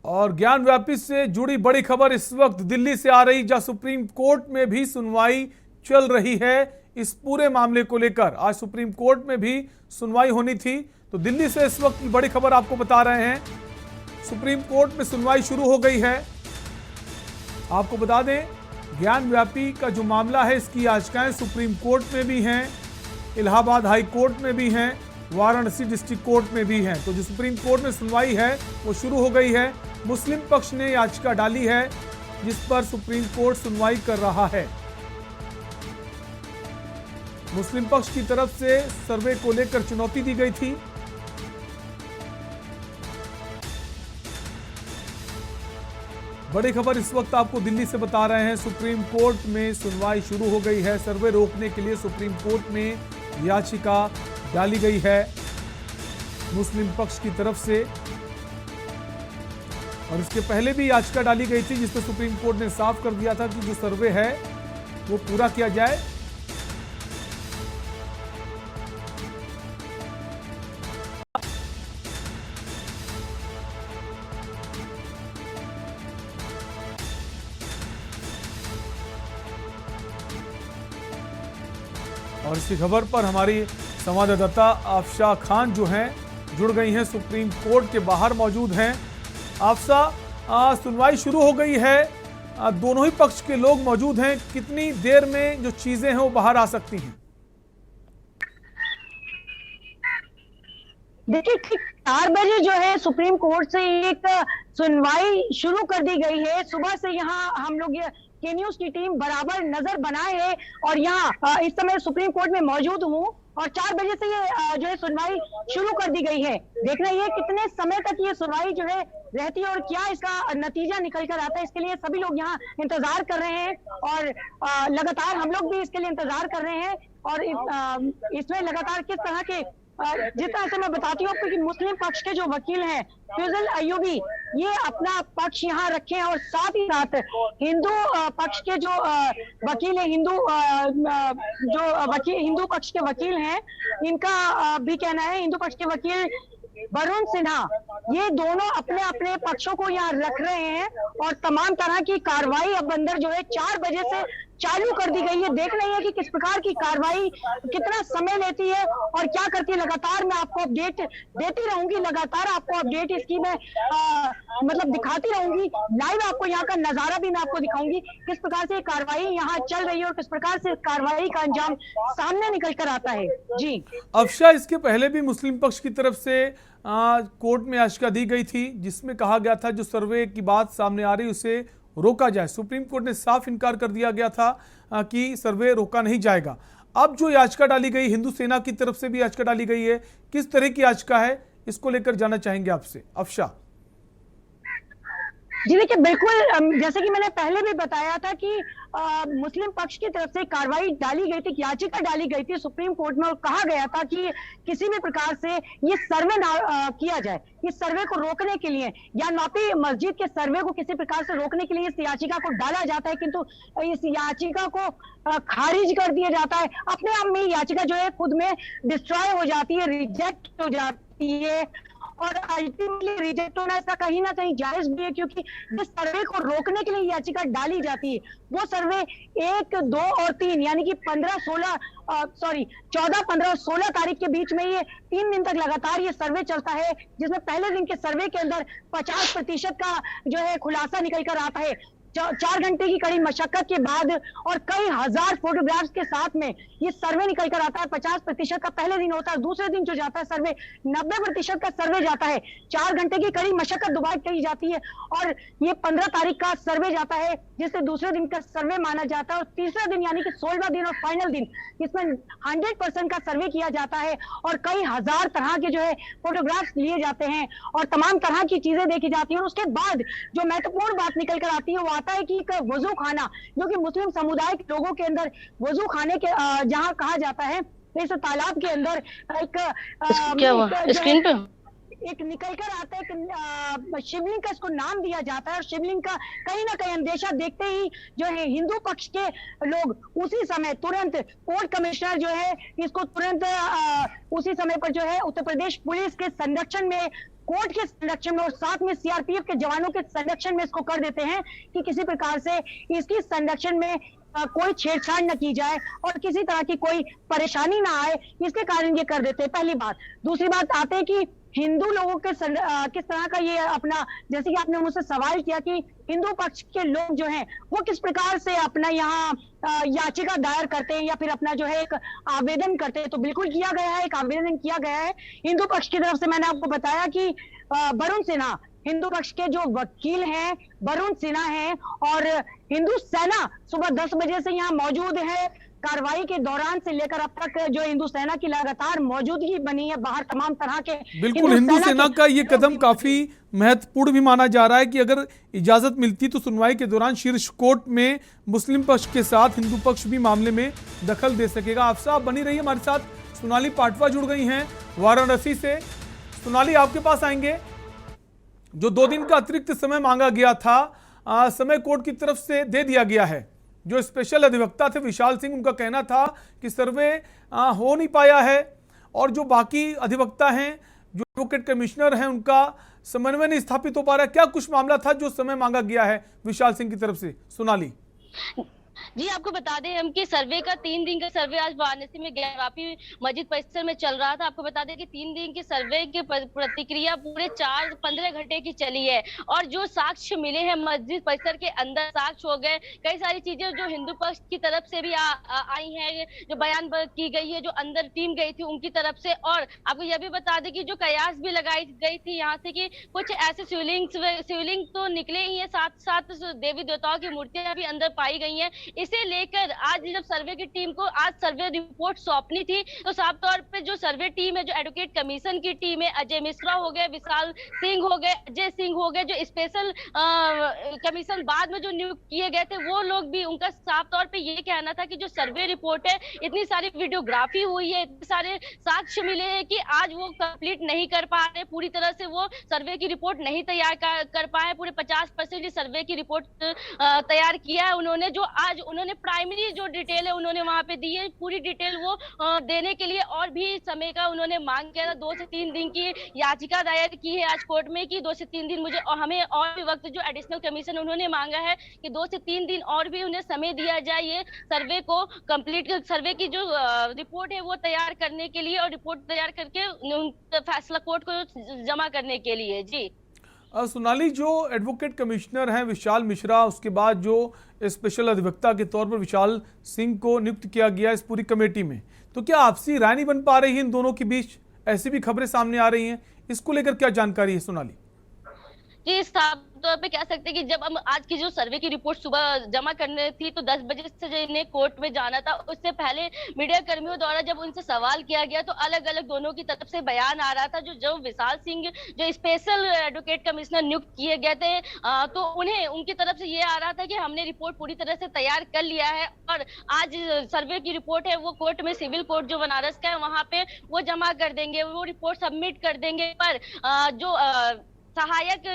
और ज्ञान व्यापी से जुड़ी बड़ी खबर इस वक्त दिल्ली से आ रही, जहां सुप्रीम कोर्ट में भी सुनवाई चल रही है इस पूरे मामले को लेकर। आज सुप्रीम कोर्ट में भी सुनवाई होनी थी, तो दिल्ली से इस वक्त की बड़ी खबर आपको बता रहे हैं। सुप्रीम कोर्ट में सुनवाई शुरू हो गई है। आपको बता दें, ज्ञान व्यापी का जो मामला है, इसकी याचिकाएं सुप्रीम कोर्ट में भी हैं, इलाहाबाद हाई कोर्ट में भी हैं, वाराणसी डिस्ट्रिक्ट कोर्ट में भी हैं। तो जो सुप्रीम कोर्ट में सुनवाई है वो शुरू हो गई है। मुस्लिम पक्ष ने याचिका डाली है जिस पर सुप्रीम कोर्ट सुनवाई कर रहा है। मुस्लिम पक्ष की तरफ से सर्वे को लेकर चुनौती दी गई थी। बड़ी खबर इस वक्त आपको दिल्ली से बता रहे हैं, सुप्रीम कोर्ट में सुनवाई शुरू हो गई है। सर्वे रोकने के लिए सुप्रीम कोर्ट में याचिका डाली गई है मुस्लिम पक्ष की तरफ से, और इसके पहले भी याचिका डाली गई थी जिसमें सुप्रीम कोर्ट ने साफ कर दिया था कि जो सर्वे है वो पूरा किया जाए। और इसी खबर पर हमारी संवाददाता आफशा खान जो हैं जुड़ गई हैं, सुप्रीम कोर्ट के बाहर मौजूद हैं। आफशा, सुनवाई शुरू हो गई है, दोनों ही पक्ष के लोग मौजूद हैं। कितनी देर में जो चीजें हैं वो बाहर आ सकती हैं? देखिए, ठीक 4 बजे जो है सुप्रीम कोर्ट से एक सुनवाई शुरू कर दी गई है। सुबह से यहाँ हम लोग के न्यूज की टीम बराबर नजर बनाए है और यहाँ इस समय सुप्रीम कोर्ट में मौजूद हूँ और 4 बजे से ये जो है सुनवाई शुरू कर दी गई है। देखना ये कितने समय तक ये सुनवाई जो है रहती है और क्या इसका नतीजा निकल कर आता है, इसके लिए सभी लोग यहाँ इंतजार कर रहे हैं और लगातार हम लोग भी इसके लिए इंतजार कर रहे हैं। और इसमें लगातार किस तरह के जिस तरह से मैं बताती हूँ आपको कि मुस्लिम पक्ष के जो वकील हैं फैजल अयूबी, ये अपना पक्ष यहाँ रखे हैं और साथ ही साथ हिंदू पक्ष के जो वकील है, हिंदू पक्ष के वकील हैं, इनका भी कहना है, हिंदू पक्ष के वकील वरुण सिन्हा, ये दोनों अपने अपने पक्षों को यहाँ रख रहे हैं और तमाम तरह की कार्रवाई अब अंदर जो है 4 बजे से चालू कर दी गई है। देख रही है कि किस प्रकार की कार्रवाई कितना समय लेती है और क्या करती है। लगातार मैं आपको अपडेट देती रहूंगी, लगातार आपको अपडेट इसकी मैं मतलब दिखाती रहूंगी। लाइव आपको यहाँ का नजारा भी मैं आपको दिखाऊंगी किस प्रकार से कार्रवाई यहाँ चल रही है और किस प्रकार से कार्रवाई का अंजाम सामने निकल कर आता है। जी अफशा, इसके पहले भी मुस्लिम पक्ष की तरफ से कोर्ट में याचिका दी गई थी जिसमें कहा गया था जो सर्वे की बात सामने आ रही उसे रोका जाए। सुप्रीम कोर्ट ने साफ इनकार कर दिया गया था कि सर्वे रोका नहीं जाएगा। अब जो याचिका डाली गई, हिंदू सेना की तरफ से भी याचिका डाली गई है, किस तरह की याचिका है, इसको लेकर जानना चाहेंगे आपसे अफशा। जी देखिए, बिल्कुल जैसे कि मैंने पहले भी बताया था कि मुस्लिम पक्ष की तरफ से कार्रवाई डाली गई थी, याचिका डाली गई थी सुप्रीम कोर्ट में और कहा गया था कि किसी भी प्रकार से ये सर्वे ना किया जाए। इस सर्वे को रोकने के लिए या नौपी मस्जिद के सर्वे को किसी प्रकार से रोकने के लिए इस याचिका को डाला जाता है, किंतु इस याचिका को खारिज कर दिया जाता है। अपने आप में याचिका जो है खुद में डिस्ट्रॉय हो जाती है, रिजेक्ट हो जाती है और अल्टीमेटली रिजेक्ट होना इसका कहीं ना कहीं जायज भी है, क्योंकि जिस सर्वे को रोकने के लिए याचिका डाली जाती है वो सर्वे 1, 2 और 3 यानी कि 14, 15 और 16 तारीख के बीच में ये 3 दिन तक लगातार ये सर्वे चलता है, जिसमें पहले दिन के सर्वे के अंदर 50% का जो है खुलासा निकल कर आता है। 4 घंटे की कड़ी मशक्कत के बाद और कई हजार फोटोग्राफ्स के साथ में ये सर्वे निकल कर आता है। 50% का पहले दिन होता है, दूसरे दिन जो जाता है सर्वे 90% का सर्वे जाता है। 4 घंटे की कड़ी मशक्कत दोबारा की जाती है और ये 15 तारीख का सर्वे जाता है, जिससे दूसरे दिन का सर्वे माना जाता है और तीसरा दिन यानी कि 16वां दिन और फाइनल दिन, इसमें 100% का सर्वे किया जाता है और कई हजार तरह के जो है फोटोग्राफ्स लिए जाते हैं और तमाम तरह की चीजें देखी जाती है। और उसके बाद जो महत्वपूर्ण बात निकल कर आती है वो आता है कि एक वजू खाना, जो कि मुस्लिम समुदाय के लोगों के अंदर वजू खाने के जहां कहा जाता है, इस तालाब के अंदर एक क्या हुआ स्क्रीन पे एक निकल कर आता है, शिवलिंग का इसको नाम दिया जाता है और शिवलिंग का कहीं ना कहीं अंदेशा देखते ही जो है हिंदू पक्ष के लोग उसी समय तुरंत कोर्ट कमिश्नर जो है इसको तुरंत उसी समय पर जो है उत्तर प्रदेश पुलिस के संरक्षण में कोर्ट के संरक्षण में और साथ में सीआरपीएफ के जवानों के संरक्षण में इसको कर देते हैं कि किसी प्रकार से इसकी संरक्षण में कोई छेड़छाड़ न की जाए और किसी तरह की कोई परेशानी ना आए, इसके कारण ये कर देते हैं। पहली बात। दूसरी बात आते हैं कि हिंदू लोगों के किस तरह का ये अपना, जैसे कि आपने मुझसे सवाल किया कि हिंदू पक्ष के लोग जो हैं वो किस प्रकार से अपना यहाँ याचिका दायर करते हैं या फिर अपना जो है एक आवेदन करते हैं, तो बिल्कुल किया गया है, एक आवेदन किया गया है हिंदू पक्ष की तरफ से। मैंने आपको बताया कि वरुण सिन्हा हिंदू पक्ष के जो वकील हैं वरुण सिन्हा हैं और हिंदू सेना सुबह 10 बजे से यहाँ मौजूद है। कार्रवाई के दौरान से लेकर अब तक जो हिंदू सेना की लगातार मौजूदगी बनी है बाहर तमाम तरह के। बिल्कुल हिंदू सेना का ये कदम काफी महत्वपूर्ण भी माना जा रहा है कि अगर इजाजत मिलती तो सुनवाई के दौरान शीर्ष कोर्ट में मुस्लिम पक्ष के साथ हिंदू पक्ष भी मामले में दखल दे सकेगा। आप साहब बनी रही हमारे साथ। सोनाली पाटवा जुड़ गई हैं वाराणसी से। सोनाली, आपके पास आएंगे। जो 2 दिन का अतिरिक्त समय मांगा गया था, समय कोर्ट की तरफ से दे दिया गया है। जो स्पेशल अधिवक्ता थे विशाल सिंह, उनका कहना था कि सर्वे हो नहीं पाया है और जो बाकी अधिवक्ता हैं, जो एडवोकेट कमिश्नर हैं, उनका समन्वय नहीं स्थापित हो पा रहा है। क्या कुछ मामला था जो समय मांगा गया है विशाल सिंह की तरफ से? सोनाली जी, आपको बता दें हम कि सर्वे का 3 दिन का सर्वे आज वाराणसी में गैरव्यापी मस्जिद परिसर में चल रहा था। आपको बता दें कि 3 दिन के सर्वे की प्रतिक्रिया पूरे 15 घंटे की चली है और जो साक्ष्य मिले हैं मस्जिद परिसर के अंदर, साक्ष्य हो गए, कई सारी चीजें जो हिंदू पक्ष की तरफ से भी आई हैं, जो बयान की गई है, जो अंदर टीम गई थी उनकी तरफ से। और आपको यह भी बता दें कि जो कयास भी लगाई गई थी यहाँ से कि कुछ ऐसे शिवलिंग तो निकले ही है, साथ साथ देवी देवताओं की मूर्तियां भी अंदर पाई गई हैं। इसे लेकर आज जब सर्वे की टीम को आज सर्वे रिपोर्ट सौंपनी थी तो साफ तौर पे जो सर्वे टीम है, जो एडवोकेट कमीशन की टीम है, अजय मिश्रा हो गए, विशाल सिंह हो गए, अजय सिंह हो गए, जो स्पेशल कमीशन बाद में जो नियुक्त किए गए थे, वो लोग भी, उनका साफ तौर पे ये कहना था कि जो सर्वे रिपोर्ट है, इतनी सारी वीडियोग्राफी हुई है, इतने सारे साक्ष्य मिले हैं कि आज वो कंप्लीट नहीं कर पा रहे, पूरी तरह से वो सर्वे की रिपोर्ट नहीं तैयार कर पाए। पूरे 50% सर्वे की रिपोर्ट तैयार किया है उन्होंने। जो आज उन्होंने प्राइमरी जो डिटेल है उन्होंने वहां पे दी है, पूरी डिटेल वो देने के लिए और भी समय का उन्होंने मांग किया था। 2 से 3 दिन की याचिका दायर की है आज कोर्ट में कि 2 से 3 दिन मुझे और हमें और भी वक्त, जो एडिशनल कमीशन उन्होंने मांगा है कि 2 से 3 दिन और भी उन्हें समय दिया जाए ये सर्वे को कंप्लीट, सर्वे की जो रिपोर्ट है वो तैयार करने के लिए और रिपोर्ट तैयार करके फैसला कोर्ट को जमा करने के लिए। जी सोनाली, जो एडवोकेट कमिश्नर हैं विशाल मिश्रा, उसके बाद जो स्पेशल अधिवक्ता के तौर पर विशाल सिंह को नियुक्त किया गया इस पूरी कमेटी में, तो क्या आपसी राय नहीं बन पा रही है इन दोनों के बीच? ऐसी भी खबरें सामने आ रही हैं, इसको लेकर क्या जानकारी है सोनाली? जी, साफ तौर पे कह सकते हैं कि जब हम आज की जो सर्वे की रिपोर्ट सुबह जमा करने थी तो 10 बजे से जो इन्हें कोर्ट में जाना था, उससे पहले मीडिया कर्मियों द्वारा जब उनसे सवाल किया गया तो अलग अलग दोनों की तरफ से बयान आ रहा था। जो विशाल सिंह जो स्पेशल एडवोकेट कमिश्नर नियुक्त किए गए थे, तो उन्हें उनकी तरफ से ये आ रहा था कि हमने रिपोर्ट पूरी तरह से तैयार कर लिया है और आज सर्वे की रिपोर्ट है वो कोर्ट में, सिविल कोर्ट जो बनारस का है वहां पे वो जमा कर देंगे, वो रिपोर्ट सबमिट कर देंगे। पर जो सहायक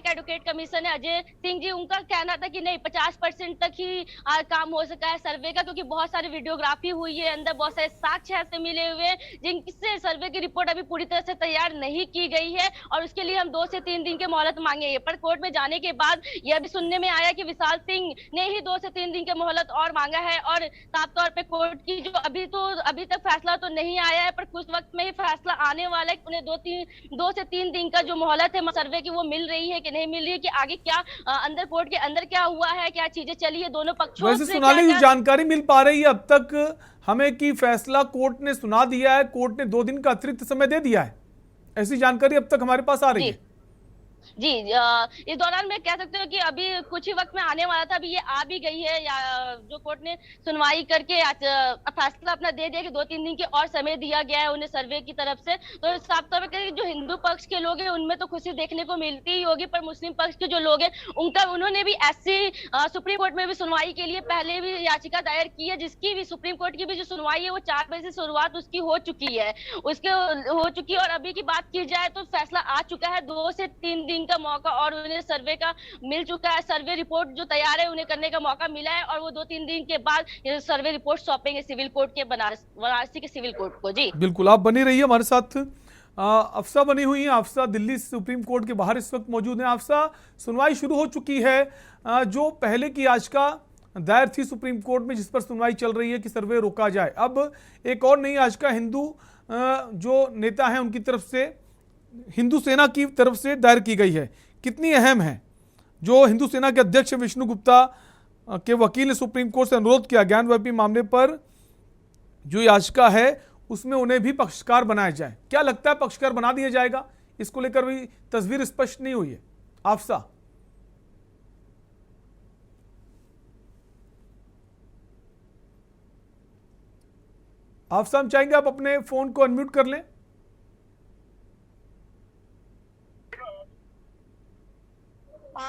एडवोकेट कमीशन है अजय सिंह जी, उनका कहना था कि नहीं, 50% तक ही काम हो सका है सर्वे का, क्योंकि बहुत सारी वीडियोग्राफी हुई है, अंदर बहुत सारे साक्ष्य ऐसे मिले हुए हैं जिनसे सर्वे की रिपोर्ट अभी पूरी तरह से तैयार नहीं की गई है और उसके लिए हम 2 से 3 दिन के मोहलत मांगे हैं। पर कोर्ट में जाने के बाद यह भी सुनने में आया कि विशाल सिंह ने ही 2 से 3 दिन के मोहलत और मांगा है और साफ तौर पे कोर्ट की जो अभी तक फैसला तो नहीं आया है, पर कुछ वक्त में ही फैसला आने वाला है। उन्हें 2 से 3 दिन का जो मोहलत है सर्वे की वो मिल रही है कि नहीं मिल रही है, कि आगे क्या अंदर कोर्ट के अंदर क्या हुआ है, क्या चीजें चली है दोनों पक्षों वैसे से। सोनाली, ये जानकारी मिल पा रही है अब तक हमें कि फैसला कोर्ट ने सुना दिया है, कोर्ट ने 2 दिन का अतिरिक्त समय दे दिया है, ऐसी जानकारी अब तक हमारे पास आ रही है? जी, इस दौरान मैं कह सकती हूँ कि अभी कुछ ही वक्त में आने वाला था, अभी ये आ भी गई है, या जो कोर्ट ने सुनवाई करके फैसला अपना दे दिया कि 2-3 दिन की और समय दिया गया है उन्हें सर्वे की तरफ से। तो साफ तौर पर जो हिंदू पक्ष के लोग हैं उनमें तो खुशी देखने को मिलती ही होगी, पर मुस्लिम पक्ष के जो लोग हैं उन्होंने भी ऐसी सुप्रीम कोर्ट में भी सुनवाई के लिए पहले भी याचिका दायर की है, जिसकी भी सुप्रीम कोर्ट की भी जो सुनवाई है वो 4 बजे से शुरुआत उसकी हो चुकी है, और अभी की बात की जाए तो फैसला आ चुका है। 2 से 3 दिन का मौका और उन्हें सर्वे का मिल चुका है, सर्वे रिपोर्ट जो तैयार है उन्हें करने का मौका मिला है और वो 2-3 दिन के बाद सर्वे रिपोर्ट सौंपेंगे सिविल कोर्ट के वाराणसी के सिविल कोर्ट को। जी बिल्कुल, आप बनी रहिए हमारे साथ। अफसा बनी हुई हैं। अफसा दिल्ली सुप्रीम कोर्ट के बाहर इस वक्त मौजूद हैं। अफसा, सुनवाई शुरू हो चुकी है। जो पहले की याचिका दायर थी सुप्रीम कोर्ट में जिस पर सुनवाई चल रही है कि सर्वे रोका जाए, अब एक और नई याचिका हिंदू जो नेता हैं उनकी तरफ से, हिंदू सेना की तरफ से दायर की गई है। कितनी अहम है? जो हिंदू सेना के अध्यक्ष विष्णु गुप्ता के वकील ने सुप्रीम कोर्ट से अनुरोध किया ज्ञान व्यापी मामले पर जो याचिका है उसमें उन्हें भी पक्षकार बनाया जाए। क्या लगता है पक्षकार बना दिया जाएगा? इसको लेकर भी तस्वीर स्पष्ट नहीं हुई है। आफसा, हम चाहेंगे आप अपने फोन को अनम्यूट कर लें।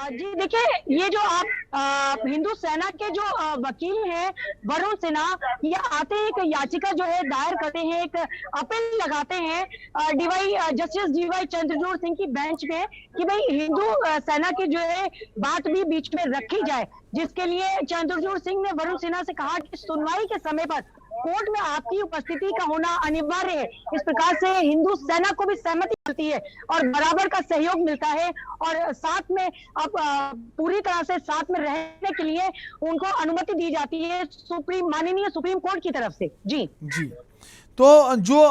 जी देखिए, ये जो आप हिंदू सेना के जो वकील हैं वरुण सिन्हा, ये आते हैं एक याचिका जो है दायर करते हैं, एक अपील लगाते हैं जस्टिस डीवाई चंद्रचूड़ सिंह की बेंच में कि भाई हिंदू सेना की जो है बात भी बीच में रखी जाए, जिसके लिए चंद्रचूड़ सिंह ने वरुण सिन्हा से कहा कि सुनवाई के समय पर कोर्ट में आपकी उपस्थिति का होना अनिवार्य है। इस प्रकार से हिंदू सेना को भी सहमति मिलती है और बराबर का सहयोग मिलता है और साथ में अब पूरी तरह से साथ में रहने के लिए उनको अनुमति दी जाती है माननीय सुप्रीम कोर्ट की तरफ से। जी तो जो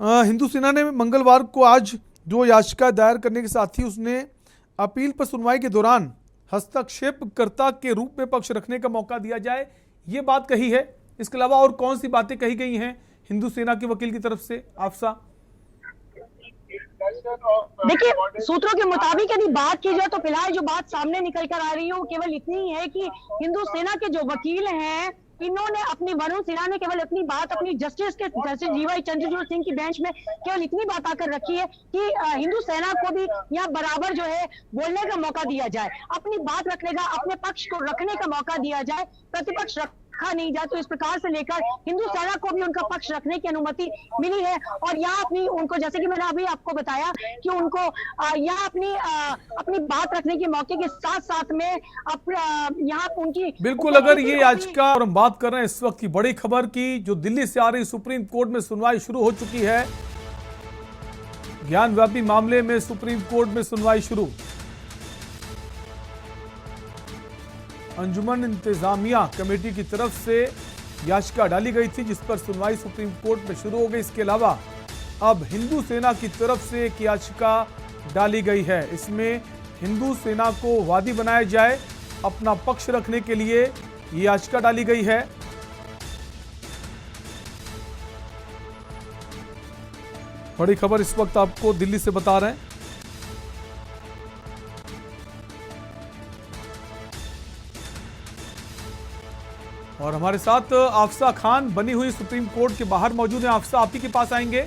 हिंदू सेना ने मंगलवार को आज जो याचिका दायर करने के साथ ही उसने अपील पर सुनवाई के दौरान हस्तक्षेपकर्ता के रूप में पक्ष रखने का मौका दिया जाए, ये बात कही है। इसके अलावा और कौन सी बातें कही गई हैं हिंदू सेना के वकील की तरफ से? आफसा, देखिए, सूत्रों के मुताबिक यदि बात की जाए तो फिलहाल जो बात सामने निकल कर आ रही है वो केवल इतनी है कि हिंदू सेना के जो वकील हैं इन्होंने वरुण सिन्हा ने केवल अपनी बात अपनी जस्टिस डीवाई चंद्रचूड़ सिंह की बेंच में केवल इतनी बात आकर रखी है कि हिंदू सेना को भी यहाँ बराबर जो है बोलने का मौका दिया जाए, अपनी बात रखने का, अपने पक्ष को रखने का मौका दिया जाए, प्रतिपक्ष रखा नहीं जाए। तो इस प्रकार से लेकर हिंदू सेना को भी उनका पक्ष रखने की अनुमति मिली है और यहाँ अपनी उनको, जैसे कि मैंने अभी आपको बताया कि उनको यहाँ अपनी बात रखने के मौके के साथ साथ में यहाँ उनकी बिल्कुल, अगर ये याचिका और हम बात कर रहे हैं इस वक्त की बड़ी खबर की जो दिल्ली से आ रही, सुप्रीम कोर्ट में सुनवाई शुरू हो चुकी है। ज्ञान व्यापी मामले में सुप्रीम कोर्ट में सुनवाई शुरू। अंजुमन इंतजामिया कमेटी की तरफ से याचिका डाली गई थी जिस पर सुनवाई सुप्रीम कोर्ट में शुरू हो गई। इसके अलावा अब हिंदू सेना की तरफ से एक याचिका डाली गई है। इसमें हिंदू सेना को वादी बनाया जाए, अपना पक्ष रखने के लिए ये याचिका डाली गई है। बड़ी खबर इस वक्त आपको दिल्ली से बता रहे हैं। और हमारे साथ आफसा खान बनी हुई सुप्रीम कोर्ट के बाहर मौजूद हैं। आफसा, आप ही के पास आएंगे।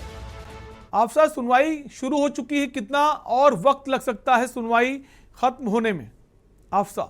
आफसा, सुनवाई शुरू हो चुकी है, कितना और वक्त लग सकता है सुनवाई खत्म होने में? आफसा,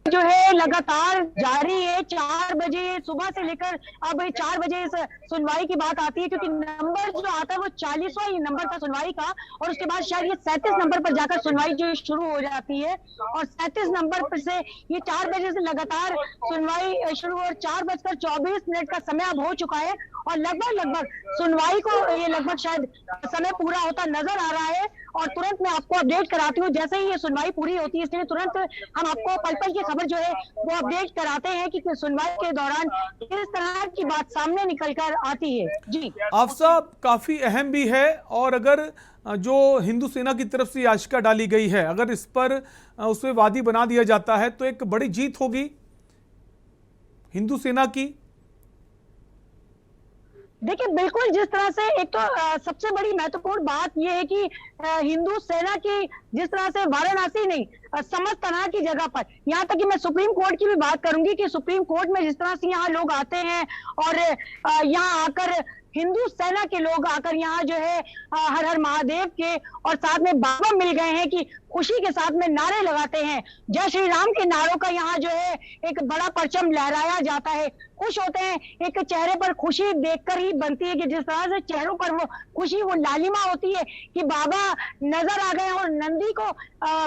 जो है लगातार जारी है। 4 बजे सुबह से लेकर अब 4 बजे इस सुनवाई की बात आती है, क्योंकि नंबर जो आता है वो 40वां ही नंबर था सुनवाई का और उसके बाद शायद ये 37 नंबर पर जाकर सुनवाई जो शुरू हो जाती है और 37 नंबर पर से ये 4 बजे से लगातार सुनवाई शुरू और 4:24 का समय अब हो चुका है और लगभग सुनवाई को ये लगभग शायद समय पूरा होता नजर आ रहा है। और तुरंत मैं आपको अपडेट कराती हूँ जैसे ही ये सुनवाई पूरी होती है, इसलिए तुरंत हम आपको पल की खबर जो है वो अपडेट कराते हैं कि सुनवाई के दौरान किस तरह की बात सामने निकल कर आती है। जी आफसा, काफी अहम भी है और अगर जो हिंदू सेना की तरफ से याचिका डाली गई है अगर इस पर उसे वादी बना दिया जाता है तो एक बड़ी जीत होगी हिंदू सेना की। देखिए, बिल्कुल, जिस तरह से एक तो सबसे बड़ी महत्वपूर्ण बात यह है कि हिंदू सेना की जिस तरह से वाराणसी नहीं समस्त तरह की जगह पर, यहाँ तक कि मैं सुप्रीम कोर्ट की भी बात करूंगी कि सुप्रीम कोर्ट में जिस तरह से यहाँ लोग आते हैं और यहाँ आकर हिंदू सेना के लोग आकर यहाँ जो है हर हर महादेव के और साथ में बाबा मिल गए हैं कि खुशी के साथ में नारे लगाते हैं, जय श्री राम के नारों का यहाँ जो है एक बड़ा परचम लहराया जाता है, खुश होते हैं। एक चेहरे पर खुशी देखकर ही बनती है कि जिस तरह से चेहरों पर वो खुशी, वो लालिमा होती है कि बाबा नजर आ गए और नंदी को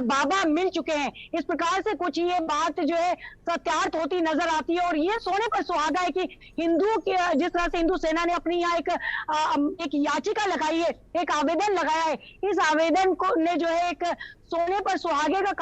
बाबा मिल चुके हैं। इस प्रकार से कुछ ये बात जो है सत्यार्थ होती नजर आती है और ये सोने पर सुहागा है कि जिस तरह से हिंदू सेना ने अपनी यहाँ एक याचिका लगाई है, एक आवेदन लगाया है। इस आवेदन को ने जो है एक सोने पर सुहागे का